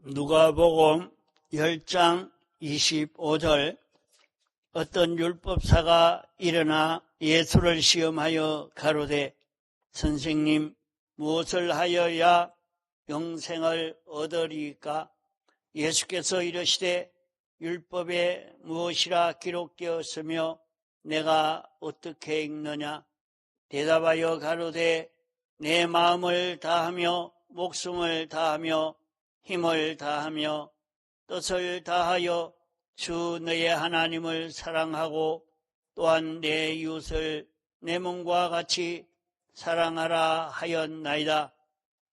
누가복음 10장 25절 어떤 율법사가 일어나 예수를 시험하여 가로되 선생님 무엇을 하여야 영생을 얻으리이까? 예수께서 이르시되 율법에 무엇이라 기록되었으며 내가 어떻게 읽느냐? 대답하여 가로되 내 마음을 다하며 목숨을 다하며 힘을 다하며 뜻을 다하여 주 너의 하나님을 사랑하고 또한 내 이웃을 내 몸과 같이 사랑하라 하였나이다.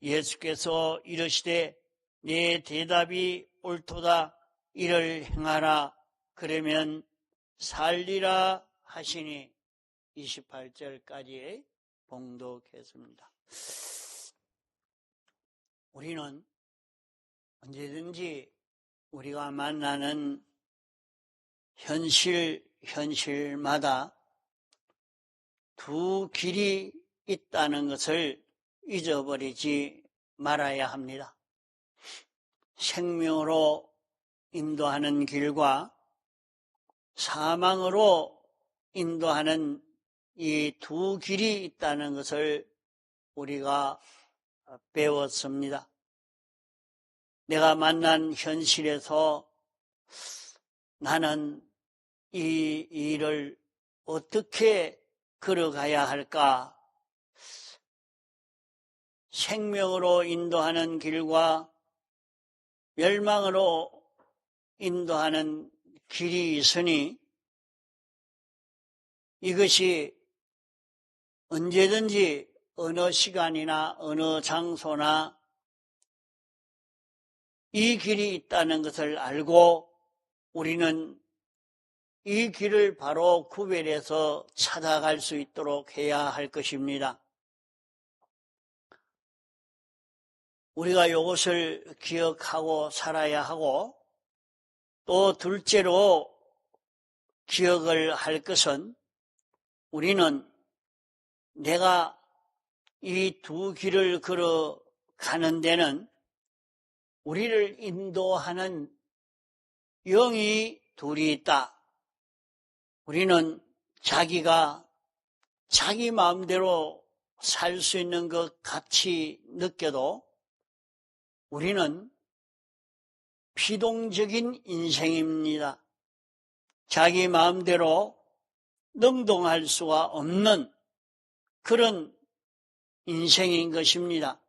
예수께서 이르시되 네 대답이 옳도다. 이를 행하라. 그러면 살리라 하시니 28절까지 봉독했습니다. 우리는 언제든지 우리가 만나는 현실마다 두 길이 있다는 것을 잊어버리지 말아야 합니다. 생명으로 인도하는 길과 사망으로 인도하는 이 두 길이 있다는 것을 우리가 배웠습니다. 내가 만난 현실에서 나는 이 일을 어떻게 걸어가야 할까? 생명으로 인도하는 길과 멸망으로 인도하는 길이 있으니 이것이 언제든지 어느 시간이나 어느 장소나 이 길이 있다는 것을 알고 우리는 이 길을 바로 구별해서 찾아갈 수 있도록 해야 할 것입니다. 우리가 이것을 기억하고 살아야 하고 또 둘째로 기억을 할 것은 우리는 내가 이 두 길을 걸어가는 데는 우리를 인도하는 영이 둘이 있다. 우리는 자기가 자기 마음대로 살 수 있는 것 같이 느껴도 우리는 피동적인 인생입니다. 자기 마음대로 능동할 수가 없는 그런 인생인 것입니다.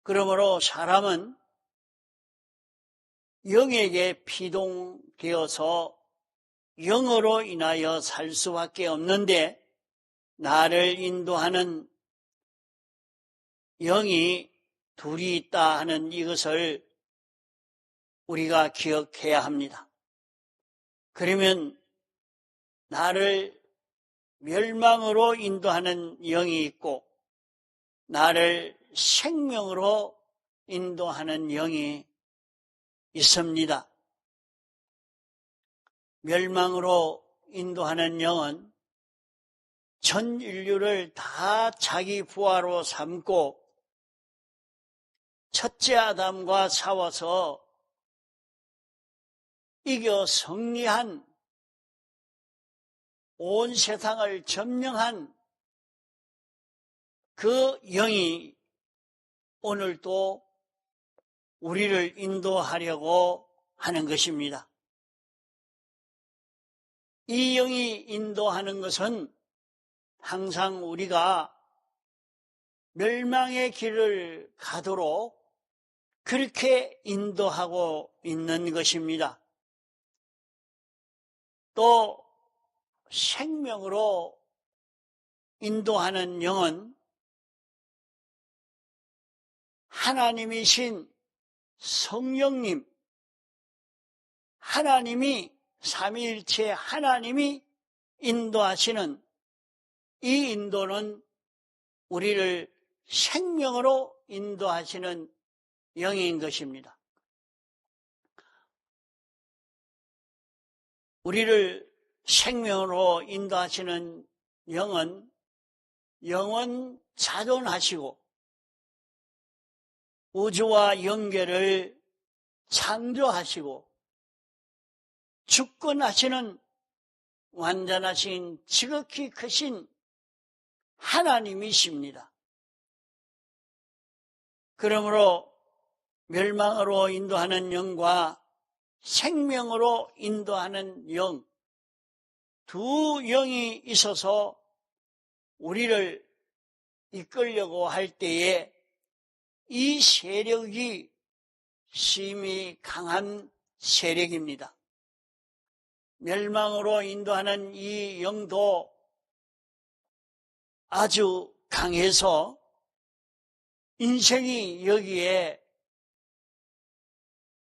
그러므로 사람은 영에게 피동되어서 영으로 인하여 살 수밖에 없는데 나를 인도하는 영이 둘이 있다 하는 이것을 우리가 기억해야 합니다. 그러면 나를 멸망으로 인도하는 영이 있고 나를 생명으로 인도하는 영이 있습니다. 멸망으로 인도하는 영은 전 인류를 다 자기 부하로 삼고 첫째 아담과 싸워서 이겨 승리한 온 세상을 점령한 그 영이 오늘도 우리를 인도하려고 하는 것입니다. 이 영이 인도하는 것은 항상 우리가 멸망의 길을 가도록 그렇게 인도하고 있는 것입니다. 또 생명으로 인도하는 영은 하나님이신 성령님, 하나님이 삼위일체 하나님이 인도하시는 이 인도는 우리를 생명으로 인도하시는 영인 것입니다. 우리를 생명으로 인도하시는 영은 영원 자존하시고 우주와 영계를 창조하시고 주권하시는 완전하신 지극히 크신 하나님이십니다. 그러므로 멸망으로 인도하는 영과 생명으로 인도하는 영, 두 영이 있어서 우리를 이끌려고 할 때에 이 세력이 심히 강한 세력입니다. 멸망으로 인도하는 이 영도 아주 강해서 인생이 여기에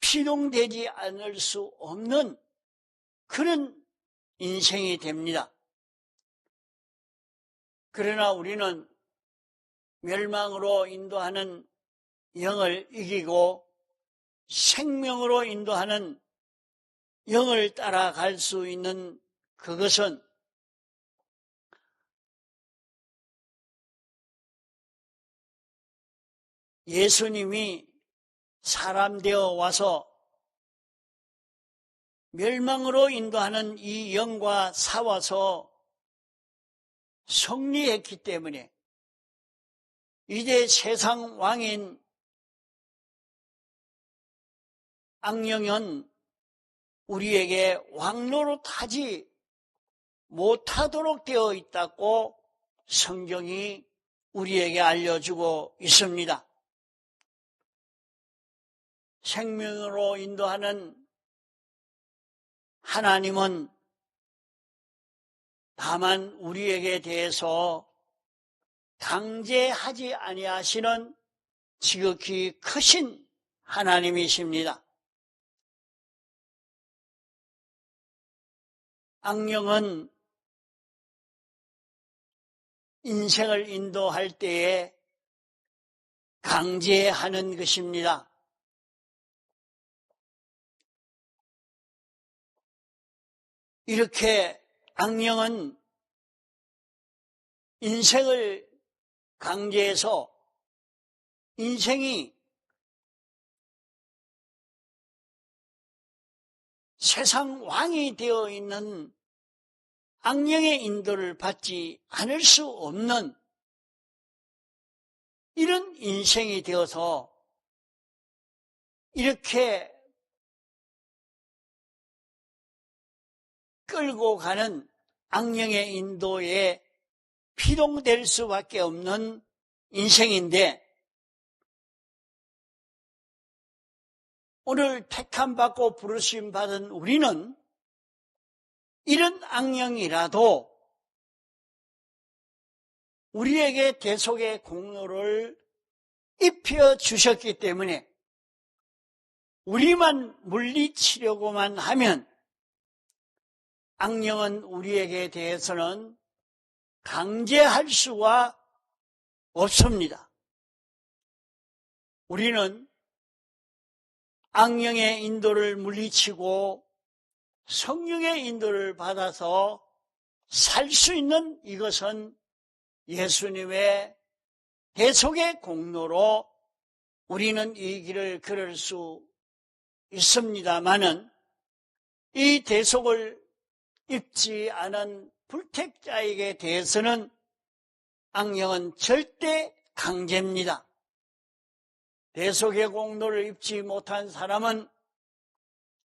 피동되지 않을 수 없는 그런 인생이 됩니다. 그러나 우리는 멸망으로 인도하는 영을 이기고 생명으로 인도하는 영을 따라갈 수 있는 그것은 예수님이 사람 되어 와서 멸망으로 인도하는 이 영과 싸워서 승리했기 때문에 이제 세상 왕인 악령은 우리에게 왕노릇하지 못하도록 되어 있다고 성경이 우리에게 알려주고 있습니다. 생명으로 인도하는 하나님은 다만 우리에게 대해서 강제하지 아니하시는 지극히 크신 하나님이십니다. 악령은 인생을 인도할 때에 강제하는 것입니다. 이렇게 악령은 인생을 강제해서 인생이 세상 왕이 되어 있는 악령의 인도를 받지 않을 수 없는 이런 인생이 되어서 이렇게 끌고 가는 악령의 인도에 피동될 수밖에 없는 인생인데 오늘 택함받고 부르심 받은 우리는 이런 악령이라도 우리에게 대속의 공로를 입혀주셨기 때문에 우리만 물리치려고만 하면 악령은 우리에게 대해서는 강제할 수가 없습니다. 우리는 악령의 인도를 물리치고 성령의 인도를 받아서 살 수 있는 이것은 예수님의 대속의 공로로 우리는 이 길을 걸을 수 있습니다마는 이 대속을 입지 않은 불택자에게 대해서는 악령은 절대 강제입니다. 대속의 공로를 입지 못한 사람은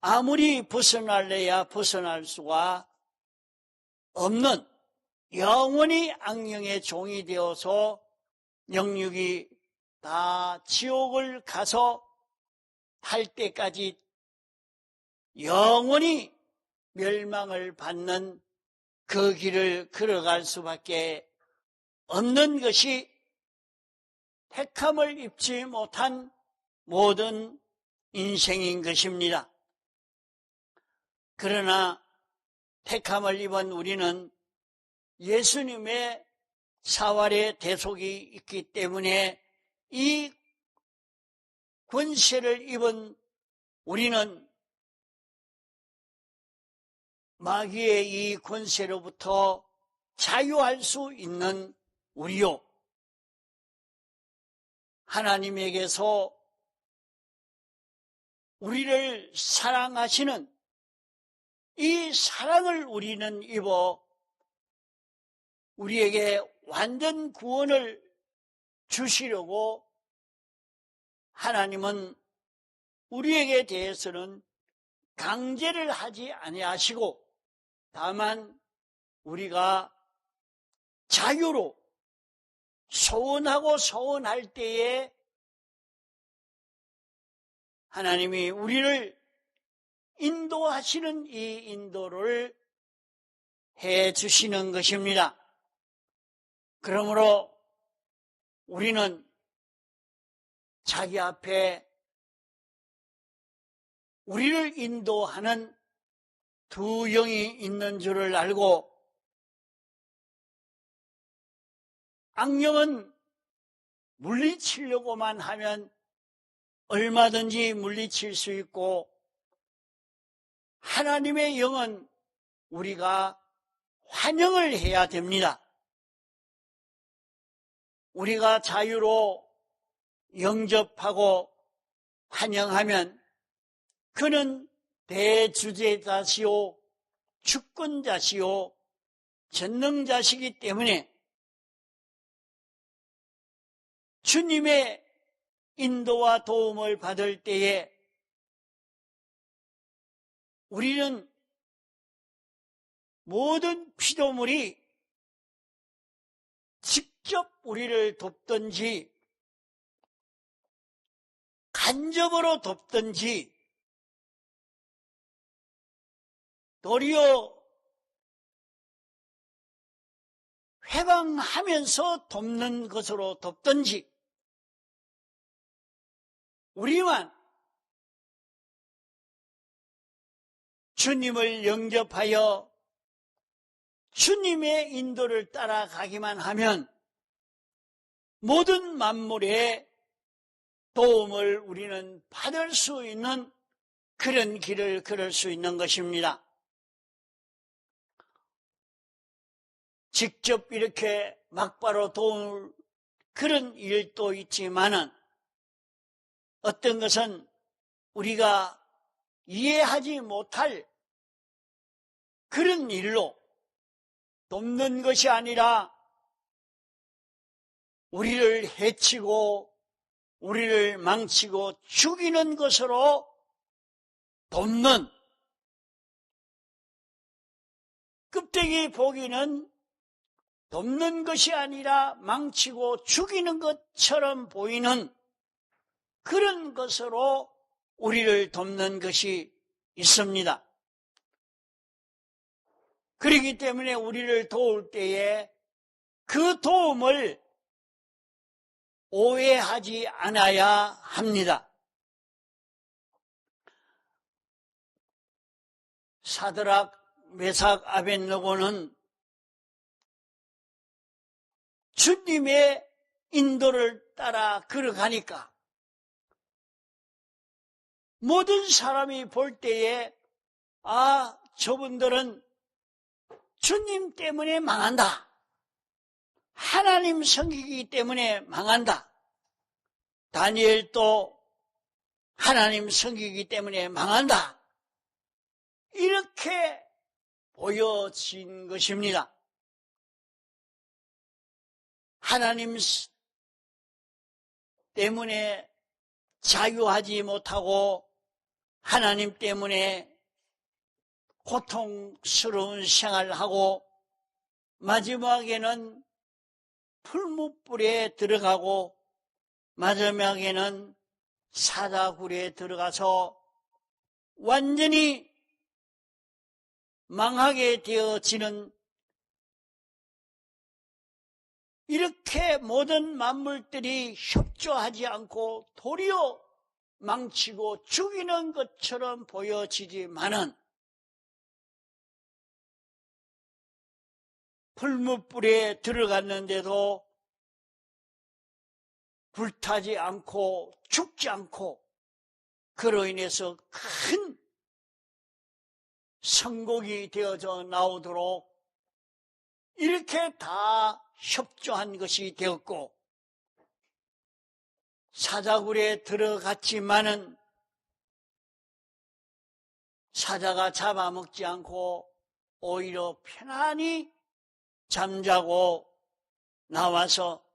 아무리 벗어날래야 벗어날 수가 없는 영원히 악령의 종이 되어서 영육이 다 지옥을 가서 할 때까지 영원히 멸망을 받는 그 길을 걸어갈 수밖에 없는 것이 택함을 입지 못한 모든 인생인 것입니다. 그러나 택함을 입은 우리는 예수님의 사활의 대속이 있기 때문에 이 권세를 입은 우리는 마귀의 이 권세로부터 자유할 수 있는 우리요, 하나님에게서 우리를 사랑하시는 이 사랑을 우리는 입어 우리에게 완전 구원을 주시려고 하나님은 우리에게 대해서는 강제를 하지 아니하시고 다만 우리가 자유로 소원하고 소원할 때에 하나님이 우리를 인도하시는 이 인도를 해 주시는 것입니다. 그러므로 우리는 자기 앞에 우리를 인도하는 두 영이 있는 줄을 알고 악령은 물리치려고만 하면 얼마든지 물리칠 수 있고 하나님의 영은 우리가 환영을 해야 됩니다. 우리가 자유로 영접하고 환영하면 그는 대주제자시오 주권자시오 전능자시기 때문에 주님의 인도와 도움을 받을 때에 우리는 모든 피조물이 직접 우리를 돕든지 간접으로 돕든지 도리어 회방하면서 돕는 것으로 돕든지 우리만 주님을 영접하여 주님의 인도를 따라가기만 하면 모든 만물의 도움을 우리는 받을 수 있는 그런 길을 걸을 수 있는 것입니다. 직접 이렇게 막바로 도울 그런 일도 있지만은 어떤 것은 우리가 이해하지 못할 그런 일로 돕는 것이 아니라 우리를 해치고 우리를 망치고 죽이는 것으로 돕는 껍데기 보기는 돕는 것이 아니라 망치고 죽이는 것처럼 보이는 그런 것으로 우리를 돕는 것이 있습니다. 그렇기 때문에 우리를 도울 때에 그 도움을 오해하지 않아야 합니다. 사드락, 메삭, 아벳느고는 주님의 인도를 따라 걸어가니까 모든 사람이 볼 때에 저분들은 주님 때문에 망한다. 하나님 섬기기 때문에 망한다. 다니엘도 하나님 섬기기 때문에 망한다. 이렇게 보여진 것입니다. 하나님 때문에 자유하지 못하고 하나님 때문에 고통스러운 생활을 하고 마지막에는 풀무불에 들어가고 마지막에는 사자굴에 들어가서 완전히 망하게 되어지는 이렇게 모든 만물들이 협조하지 않고 도리어 망치고 죽이는 것처럼 보여지지만은 풀무불에 들어갔는데도 불타지 않고 죽지 않고 그로 인해서 큰 성공이 되어져 나오도록 이렇게 다 협조한 것이 되었고 사자굴에 들어갔지만은 사자가 잡아먹지 않고 오히려 편안히 잠자고 나와서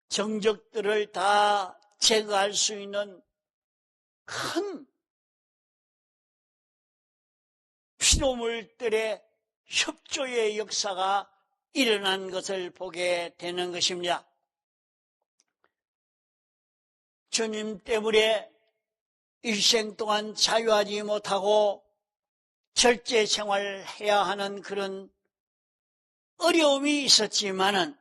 정적들을 다 제거할 수 있는 큰 피조물들의 협조의 역사가 일어난 것을 보게 되는 것입니다. 주님 때문에 일생 동안 자유하지 못하고 절제 생활을 해야 하는 그런 어려움이 있었지만은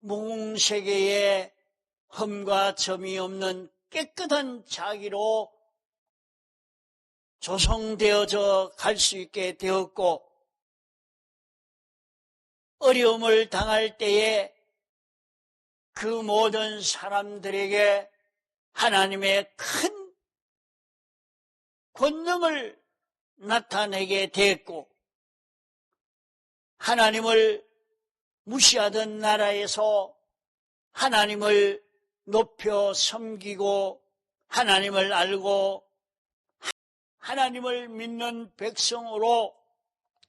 무궁세계에 흠과 점이 없는 깨끗한 자기로 조성되어져 갈 수 있게 되었고, 어려움을 당할 때에 그 모든 사람들에게 하나님의 큰 권능을 나타내게 됐고, 하나님을 무시하던 나라에서 하나님을 높여 섬기고 하나님을 알고 하나님을 믿는 백성으로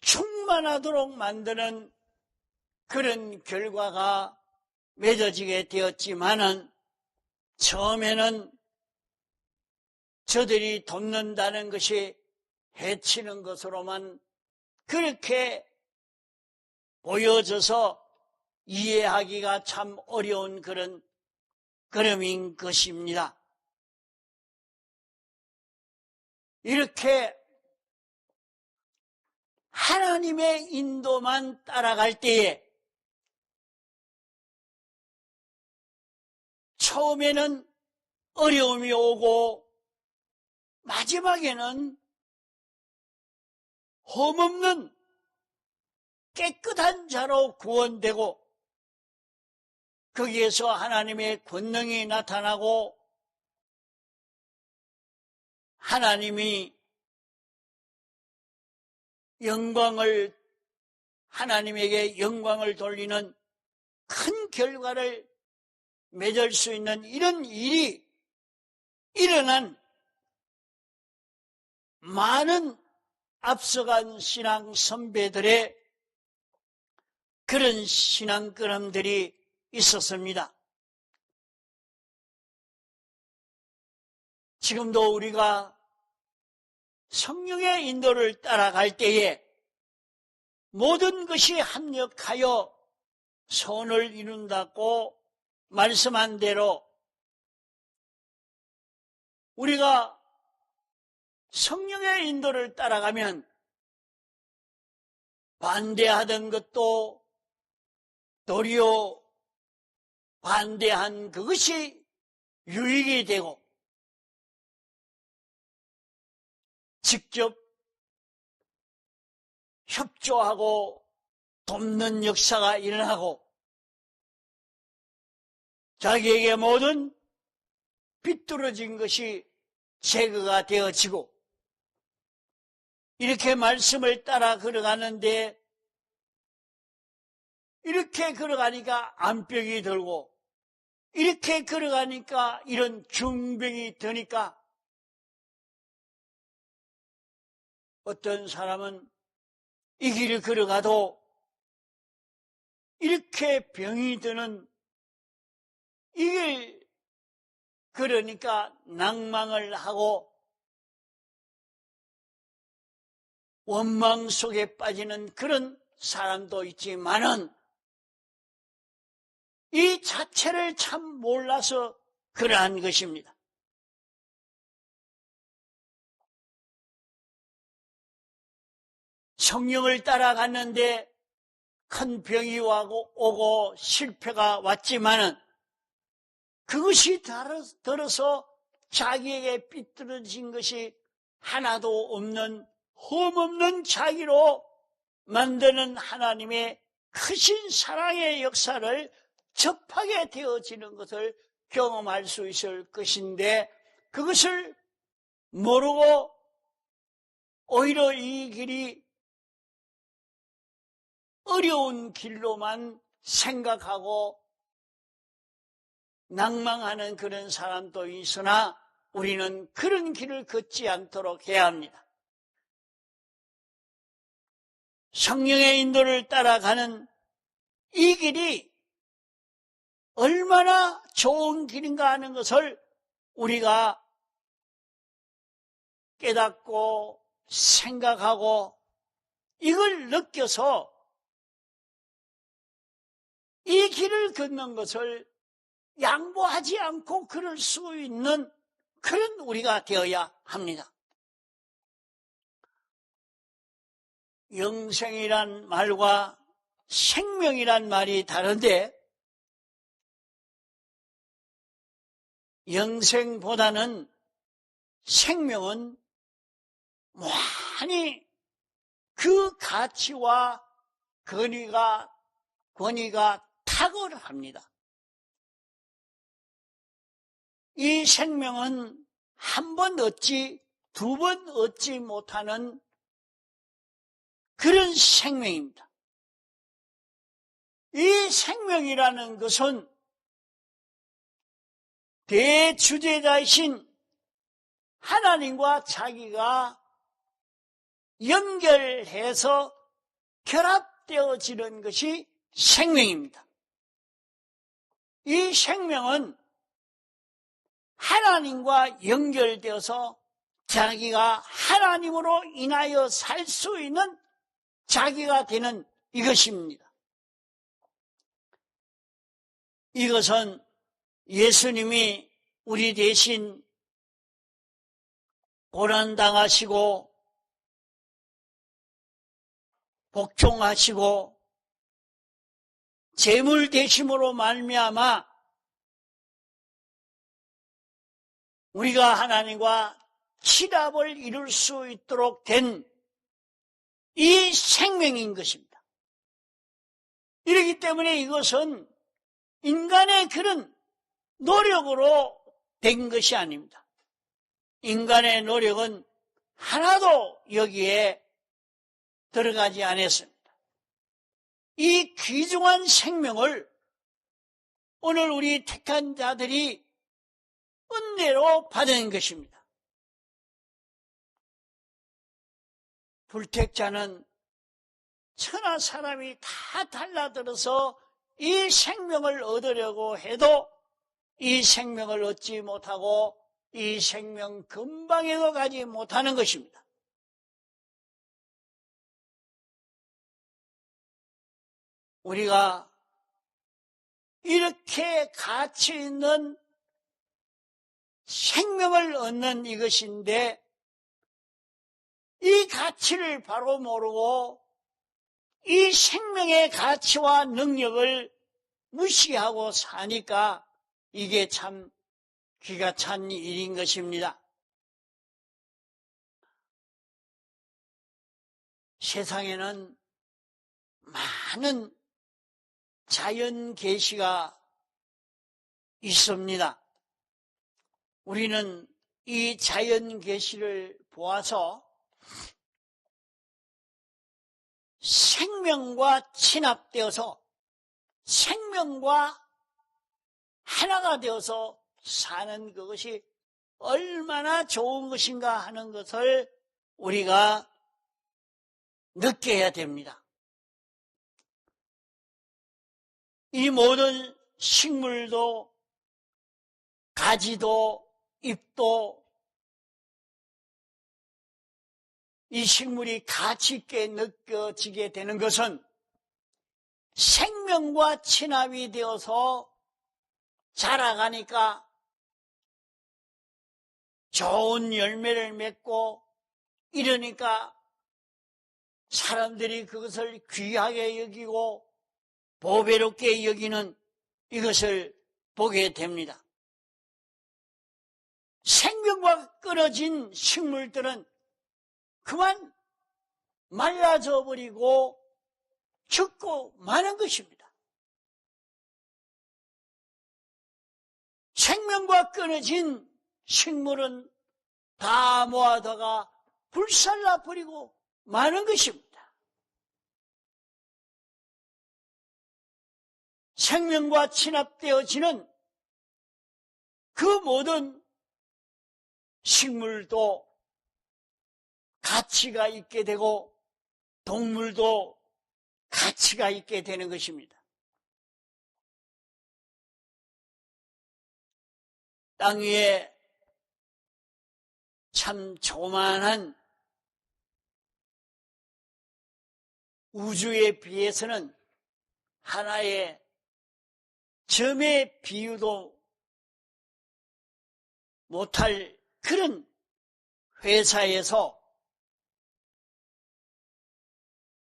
충만하도록 만드는 그런 결과가 맺어지게 되었지만은, 처음에는 저들이 돕는다는 것이 해치는 것으로만 그렇게 보여져서 이해하기가 참 어려운 그런 걸음인 것입니다. 이렇게 하나님의 인도만 따라갈 때에 처음에는 어려움이 오고 마지막에는 험없는 깨끗한 자로 구원되고 거기에서 하나님의 권능이 나타나고 하나님이 하나님에게 영광을 돌리는 큰 결과를 맺을 수 있는 이런 일이 일어난 많은 앞서간 신앙 선배들의 그런 신앙 걸음들이 있었습니다. 지금도 우리가 성령의 인도를 따라갈 때에 모든 것이 합력하여 선을 이룬다고 말씀한 대로 우리가 성령의 인도를 따라가면 반대하던 것도 도리어 반대한 그것이 유익이 되고 직접 협조하고 돕는 역사가 일어나고 자기에게 모든 비뚤어진 것이 제거가 되어지고 이렇게 말씀을 따라 걸어가는데 이렇게 걸어가니까 암벽이 들고 이렇게 걸어가니까 이런 중병이 드니까 어떤 사람은 이 길을 걸어가도 이렇게 병이 드는 이 길 그러니까 낭망을 하고 원망 속에 빠지는 그런 사람도 있지만은 이 자체를 참 몰라서 그러한 것입니다. 성령을 따라갔는데 큰 병이 오고 실패가 왔지만은 그것이 들어서 자기에게 삐뚤어진 것이 하나도 없는 흠없는 자기로 만드는 하나님의 크신 사랑의 역사를 접하게 되어지는 것을 경험할 수 있을 것인데 그것을 모르고 오히려 이 길이 어려운 길로만 생각하고 낭망하는 그런 사람도 있으나 우리는 그런 길을 걷지 않도록 해야 합니다. 성령의 인도를 따라가는 이 길이 얼마나 좋은 길인가 하는 것을 우리가 깨닫고 생각하고 이걸 느껴서 이 길을 걷는 것을 양보하지 않고 그럴 수 있는 그런 우리가 되어야 합니다. 영생이란 말과 생명이란 말이 다른데 영생보다는 생명은 많이 그 가치와 권위가 탁월합니다. 이 생명은 한 번 얻지 두 번 얻지 못하는 그런 생명입니다. 이 생명이라는 것은 대주제자이신 하나님과 자기가 연결해서 결합되어지는 것이 생명입니다. 이 생명은 하나님과 연결되어서 자기가 하나님으로 인하여 살 수 있는 자기가 되는 이것입니다. 이것은 예수님이 우리 대신 고난당하시고 복종하시고 제물 되심으로 말미암아 우리가 하나님과 친합을 이룰 수 있도록 된 이 생명인 것입니다. 이렇기 때문에 이것은 인간의 그런 노력으로 된 것이 아닙니다. 인간의 노력은 하나도 여기에 들어가지 않았습니다. 이 귀중한 생명을 오늘 우리 택한 자들이 은혜로 받은 것입니다. 불택자는 천하 사람이 다 달라들어서 이 생명을 얻으려고 해도 이 생명을 얻지 못하고 이 생명 근방에도 가지 못하는 것입니다. 우리가 이렇게 가치 있는 생명을 얻는 이것인데 이 가치를 바로 모르고 이 생명의 가치와 능력을 무시하고 사니까 이게 참 기가 찬 일인 것입니다. 세상에는 많은 자연 계시가 있습니다. 우리는 이 자연 계시를 보아서 생명과 친합되어서 생명과 하나가 되어서 사는 그것이 얼마나 좋은 것인가 하는 것을 우리가 느껴야 됩니다. 이 모든 식물도 가지도 잎도 이 식물이 가치 있게 느껴지게 되는 것은 생명과 친합이 되어서 자라가니까 좋은 열매를 맺고 이러니까 사람들이 그것을 귀하게 여기고 보배롭게 여기는 이것을 보게 됩니다. 생명과 끊어진 식물들은 그만 말라져 버리고 죽고 마는 것입니다. 생명과 끊어진 식물은 다 모아다가 불살라 버리고 마는 것입니다. 생명과 친합되어지는 그 모든 식물도 가치가 있게 되고 동물도 가치가 있게 되는 것입니다. 땅 위에 참 조그만한 우주에 비해서는 하나의 점의 비유도 못할 그런 회사에서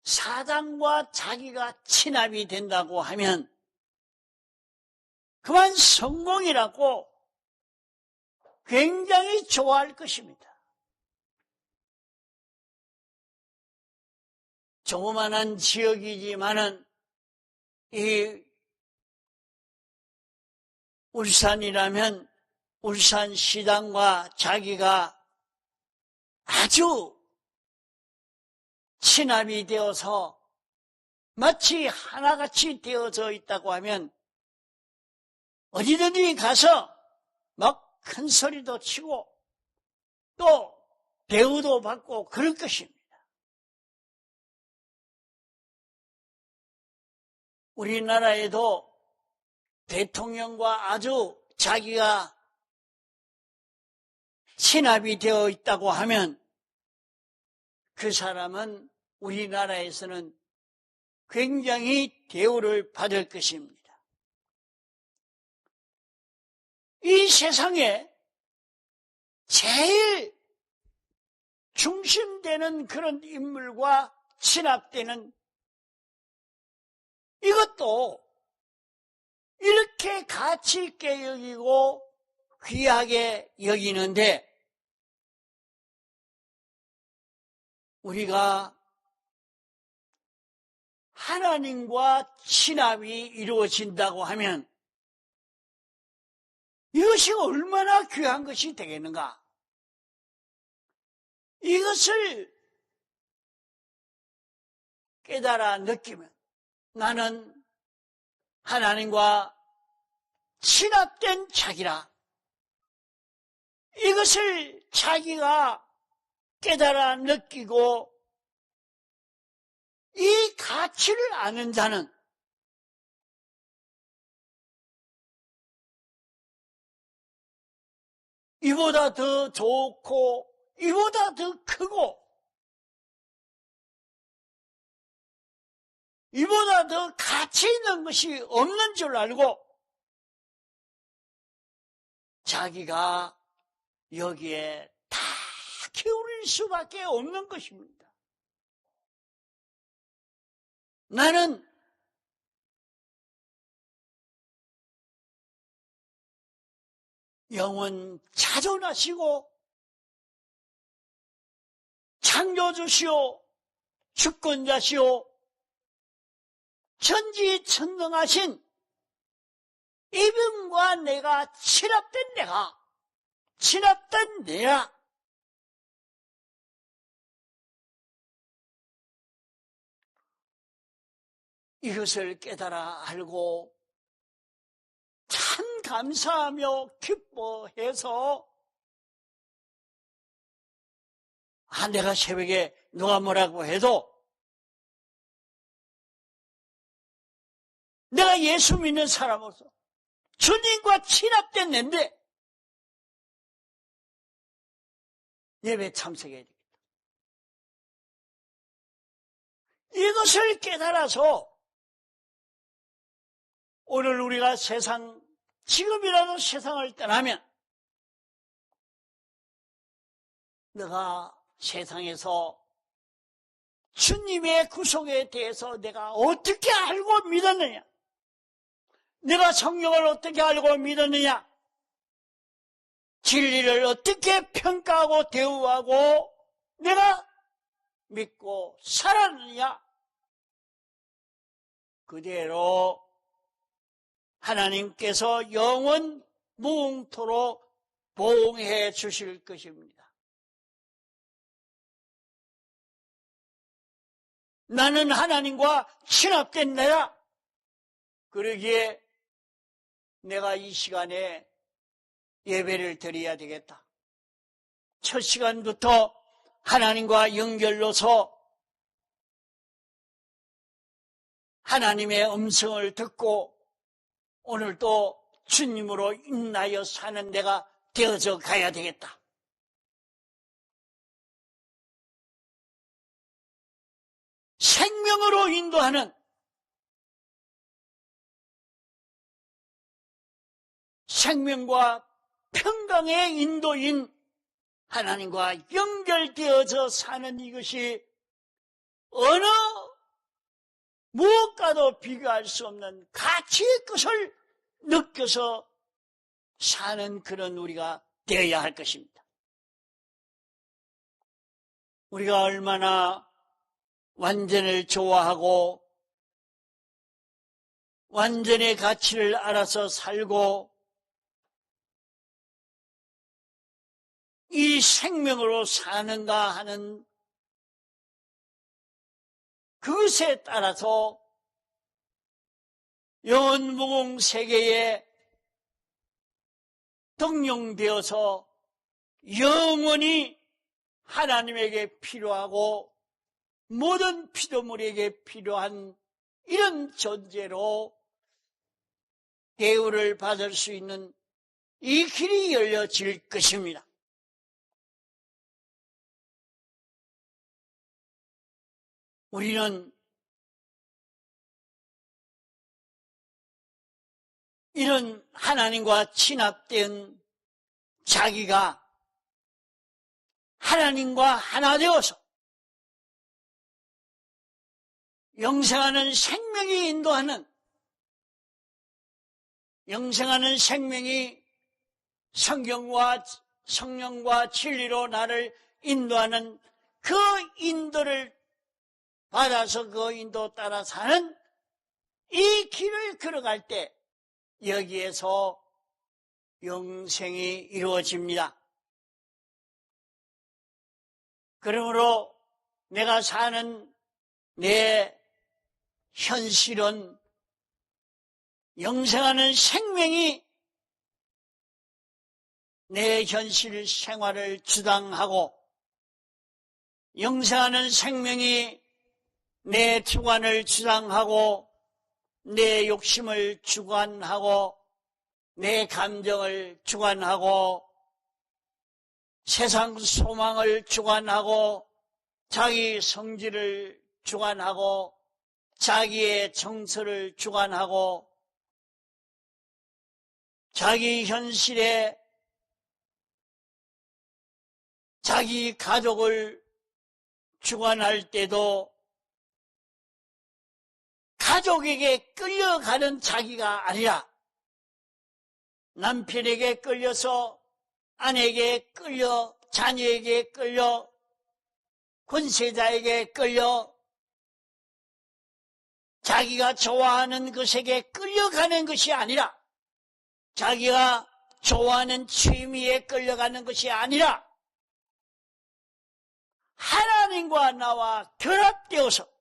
사장과 자기가 친합이 된다고 하면 그만 성공이라고 굉장히 좋아할 것입니다. 조그만한 지역이지만은 이 울산이라면 울산시당과 자기가 아주 친합이 되어서 마치 하나같이 되어져 있다고 하면 어디든지 가서 막 큰 소리도 치고 또 대우도 받고 그럴 것입니다. 우리나라에도 대통령과 아주 자기가 친합이 되어 있다고 하면 그 사람은 우리나라에서는 굉장히 대우를 받을 것입니다. 이 세상에 제일 중심되는 그런 인물과 친합되는 이것도 이렇게 가치 있게 여기고 귀하게 여기는데 우리가 하나님과 친합이 이루어진다고 하면 이것이 얼마나 귀한 것이 되겠는가? 이것을 깨달아 느끼면 나는 하나님과 친합된 자기라. 이것을 자기가 깨달아 느끼고 이 가치를 아는 자는 이보다 더 좋고 이보다 더 크고 이보다 더 가치 있는 것이 없는 줄 알고 자기가 여기에 다 기울일 수밖에 없는 것입니다. 나는 영원 자존하시고 창조주시오 주권자시오 전지천능하신 이분과 내가 친합된 내가 이것을 깨달아 알고 참 감사하며 기뻐해서 내가 새벽에 누가 뭐라고 해도 내가 예수 믿는 사람으로서 주님과 친합된 낸데 예배 참석해야 되겠다. 이것을 깨달아서 오늘 우리가 지금이라도 세상을 떠나면 내가 세상에서 주님의 구속에 대해서 내가 어떻게 알고 믿었느냐? 내가 성경을 어떻게 알고 믿었느냐? 진리를 어떻게 평가하고 대우하고 내가 믿고 살았느냐? 그대로 하나님께서 영원 무궁토록 보응해 주실 것입니다. 나는 하나님과 친합된 내라. 그러기에 내가 이 시간에 예배를 드려야 되겠다. 첫 시간부터 하나님과 연결로서 하나님의 음성을 듣고 오늘도 주님으로 인하여 사는 내가 되어져 가야 되겠다. 생명으로 인도하는, 생명과 평강의 인도인 하나님과 연결되어져 사는 이것이 어느 무엇과도 비교할 수 없는 가치의 것을 느껴서 사는 그런 우리가 되어야 할 것입니다. 우리가 얼마나 완전을 좋아하고 완전의 가치를 알아서 살고 이 생명으로 사는가 하는 그것에 따라서 영원무궁 세계에 등용되어서 영원히 하나님에게 필요하고 모든 피조물에게 필요한 이런 존재로 대우를 받을 수 있는 이 길이 열려질 것입니다. 우리는 이런 하나님과 친합된 자기가 하나님과 하나 되어서 영생하는 생명이 인도하는, 영생하는 생명이 성경과 성령과 진리로 나를 인도하는 그 인도를 받아서 그 인도 따라 사는 이 길을 걸어갈 때 여기에서 영생이 이루어집니다. 그러므로 내가 사는 내 현실은 영생하는 생명이 내 현실 생활을 주장하고 영생하는 생명이 내 주관을 주장하고 내 욕심을 주관하고 내 감정을 주관하고 세상 소망을 주관하고 자기 성질을 주관하고 자기의 정서를 주관하고 자기 현실에 자기 가족을 주관할 때도 가족에게 끌려가는 자기가 아니라 남편에게 끌려서 아내에게 끌려 자녀에게 끌려 권세자에게 끌려 자기가 좋아하는 것에게 끌려가는 것이 아니라 자기가 좋아하는 취미에 끌려가는 것이 아니라 하나님과 나와 결합되어서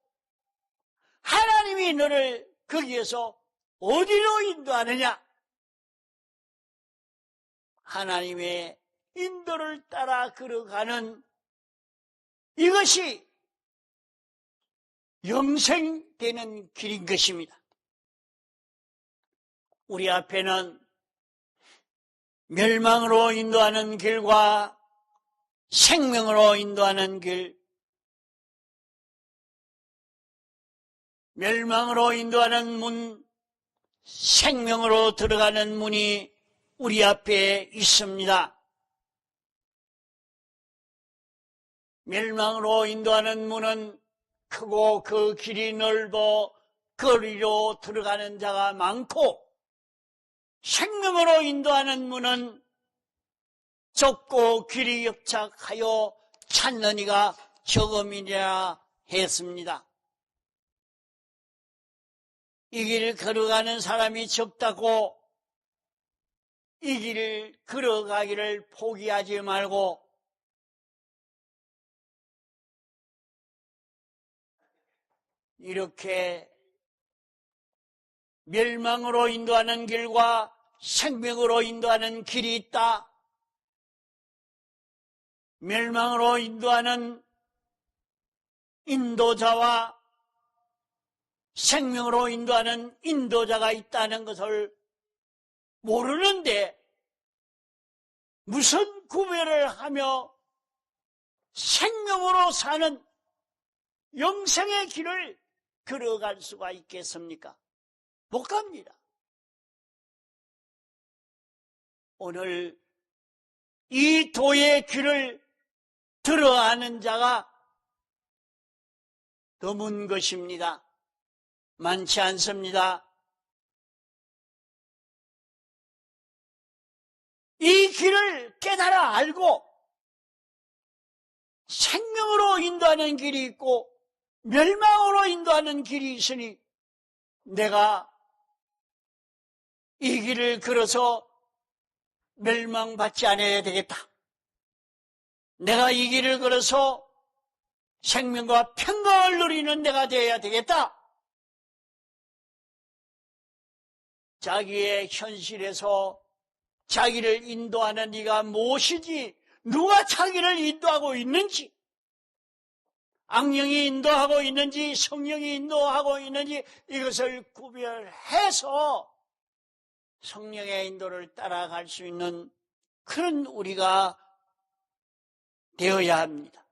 하나님이 너를 거기에서 어디로 인도하느냐? 하나님의 인도를 따라 걸어가는 이것이 영생되는 길인 것입니다. 우리 앞에는 멸망으로 인도하는 길과 생명으로 인도하는 길, 멸망으로 인도하는 문, 생명으로 들어가는 문이 우리 앞에 있습니다. 멸망으로 인도하는 문은 크고 그 길이 넓어 거리로 들어가는 자가 많고 생명으로 인도하는 문은 좁고 길이 협착하여 찾는 이가 적음이라 했습니다. 이 길을 걸어가는 사람이 적다고 이 길을 걸어가기를 포기하지 말고 이렇게 멸망으로 인도하는 길과 생명으로 인도하는 길이 있다. 멸망으로 인도하는 인도자와 생명으로 인도하는 인도자가 있다는 것을 모르는데 무슨 구별을 하며 생명으로 사는 영생의 길을 걸어갈 수가 있겠습니까? 못 갑니다. 오늘 이 도의 길을 들어가는 자가 드문 것입니다. 많지 않습니다. 이 길을 깨달아 알고 생명으로 인도하는 길이 있고 멸망으로 인도하는 길이 있으니 내가 이 길을 걸어서 멸망받지 않아야 되겠다. 내가 이 길을 걸어서 생명과 평강을 누리는 내가 되어야 되겠다. 자기의 현실에서 자기를 인도하는 이가 무엇이지, 누가 자기를 인도하고 있는지, 악령이 인도하고 있는지 성령이 인도하고 있는지 이것을 구별해서 성령의 인도를 따라갈 수 있는 그런 우리가 되어야 합니다.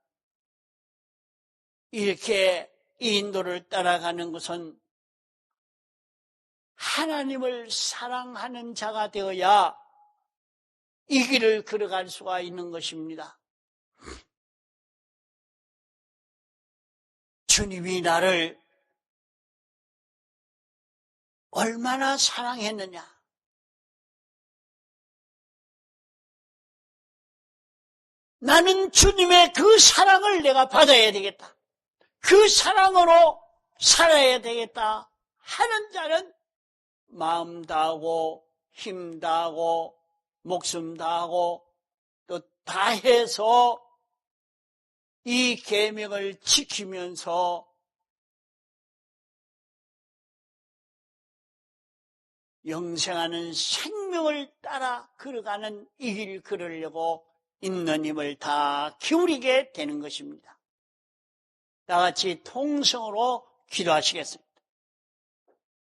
이렇게 이 인도를 따라가는 것은 하나님을 사랑하는 자가 되어야 이 길을 걸어갈 수가 있는 것입니다. 주님이 나를 얼마나 사랑했느냐. 나는 주님의 그 사랑을 내가 받아야 되겠다. 그 사랑으로 살아야 되겠다 하는 자는 마음 다하고 힘 다하고 목숨 다하고 또 다해서 이 계명을 지키면서 영생하는 생명을 따라 걸어가는 이 길 걸으려고 있는 힘을 다 기울이게 되는 것입니다. 다 같이 통성으로 기도하시겠습니다.